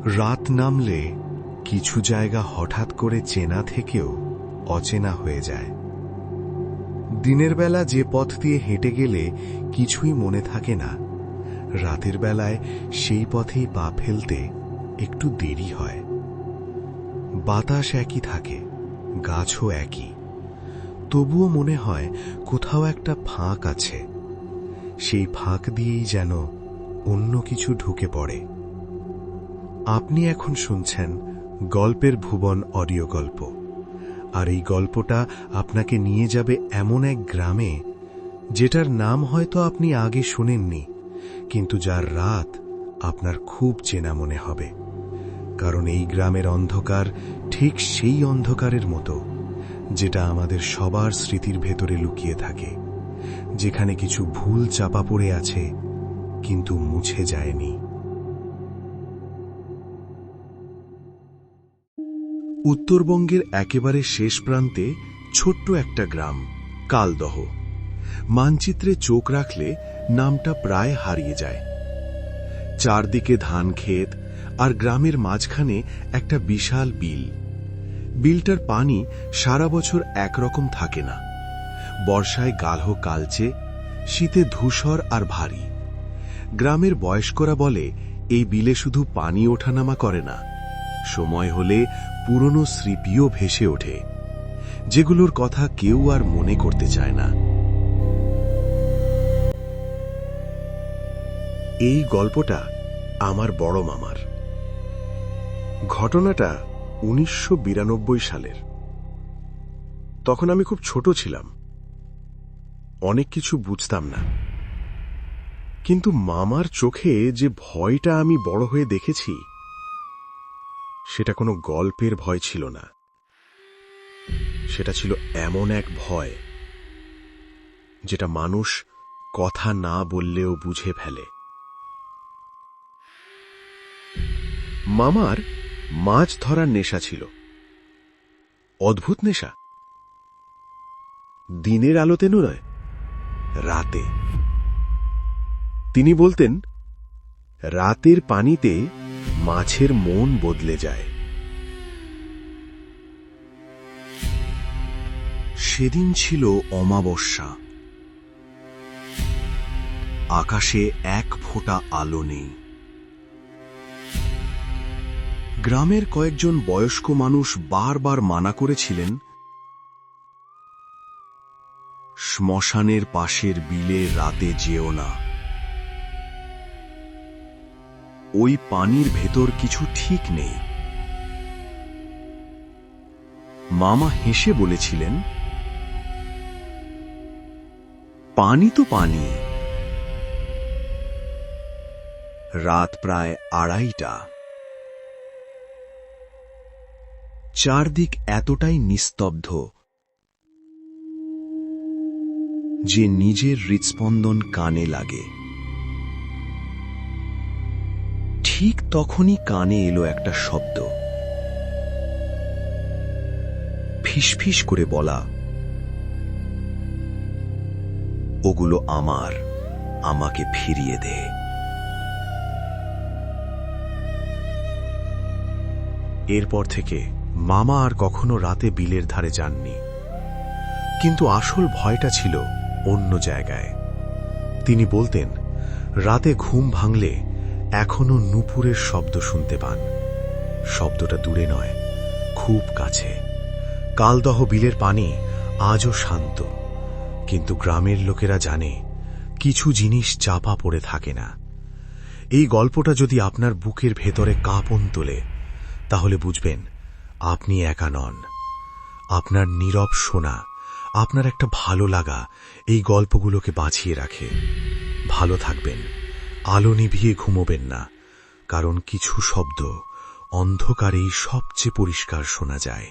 রাত নামলে কিছু জায়গা হঠাৎ করে চেনা থেকেও অচেনা হয়ে যায়। দিনের বেলা যে পথ দিয়ে হেঁটে গেলে কিছুই মনে থাকে না, রাতের বেলায় সেই পথেই পা ফেলতে একটু দেরি হয়। বাতাস একই থাকে, গাছও একই, তবুও মনে হয় কোথাও একটা ফাঁক আছে। সেই ফাঁক দিয়েই যেন অন্য কিছু ঢুকে পড়ে। আপনি এখন শুনছেন গল্পের ভুবন অডিও গল্প, আর এই গল্পটা আপনাকে নিয়ে যাবে এমন এক গ্রামে যেটার নাম হয়তো আপনি আগে শুনেননি, কিন্তু যার রাত আপনার খুব চেনা মনে হবে। কারণ এই গ্রামের অন্ধকার ঠিক সেই অন্ধকারের মতো যেটা আমাদের সবার স্মৃতির ভেতরে লুকিয়ে থাকে, যেখানে কিছু ভুল চাপা পড়ে আছে কিন্তু মুছে যায়নি। উত্তরবঙ্গের একেবারে শেষ প্রান্তে ছোট্ট একটা গ্রাম, কালদহ। মানচিত্রে চোখ রাখলে নামটা প্রায় হারিয়ে যায়। চারদিকে ধান ক্ষেত, আর গ্রামের মাঝখানে একটা বিশাল বিল। বিলটার পানি সারা বছর একরকম থাকে না। বর্ষায় গাঢ় কালচে, শীতে ধূসর আর ভারী। গ্রামের বয়স্করা বলে এই বিলে শুধু পানি ওঠানামা করে না, সময় হলে পুরনো স্মৃতিও ভেসে ওঠে, যেগুলোর কথা কেউ আর মনে করতে চায় না। এই গল্পটা আমার বড় মামার। ঘটনাটা 1992 সালের। তখন আমি খুব ছোট ছিলাম, অনেক কিছু বুঝতাম না। কিন্তু মামার চোখে যে ভয়টা আমি বড় হয়ে দেখেছি, সেটা কোনো গল্পের ভয় ছিল না। সেটা ছিল এমন এক ভয় যেটা মানুষ কথা না বললেও বুঝে ফেলে। মামার মাছ ধরার নেশা ছিল, অদ্ভুত নেশা। দিনের আলোতে নয়, রাতে। তিনি বলতেন, রাতের পানিতে মাছের মন বদলে যায়। সেদিন ছিল অমাবস্যা। আকাশে এক ফোঁটা আলো নেই। গ্রামের কয়েকজন বয়স্ক মানুষ বারবার মানা করেছিলেন, শ্মশানের পাশের বিলে রাতে যেও না, ওই পানির ভেতর কিছু ঠিক নেই। মামা হেসে বলেছিলেন, পানি তো পানি। রাত প্রায় 2:30। চারদিক এতটাই নিস্তব্ধ যে নিজের হৃৎস্পন্দন কানে লাগে। ঠিক তখনই কানে এলো একটা শব্দ, ফিসফিস করে বলা, ওগুলো আমার, আমাকে ফিরিয়ে দে। এরপর থেকে মামা আর কখনো রাতে বিলের ধারে যাননি। কিন্তু আসল ভয়টা ছিল অন্য জায়গায়। তিনি বলতেন, রাতে ঘুম ভাঙলে এখনো নুপুরের শব্দ শুনতে পান। শব্দটা দূরে নয়, খুব কাছে। কালদহ বিলের পানি আজও শান্ত, কিন্তু গ্রামের লোকেরা জানে কিছু জিনিস চাপা পড়ে থাকে না। এই গল্পটা যদি আপনার বুকের ভেতরে কাঁপন তোলে, তাহলে বুঝবেন আপনি একা নন। আপনার নীরব শোনা, আপনার একটা ভালো লাগা এই গল্পগুলোকে বাঁচিয়ে রাখে। ভালো থাকবেন, আলো নিভিয়ে ঘুমোবেন না, কারণ কিছু শব্দ অন্ধকারেই সবচেয়ে পরিষ্কার শোনা যায়।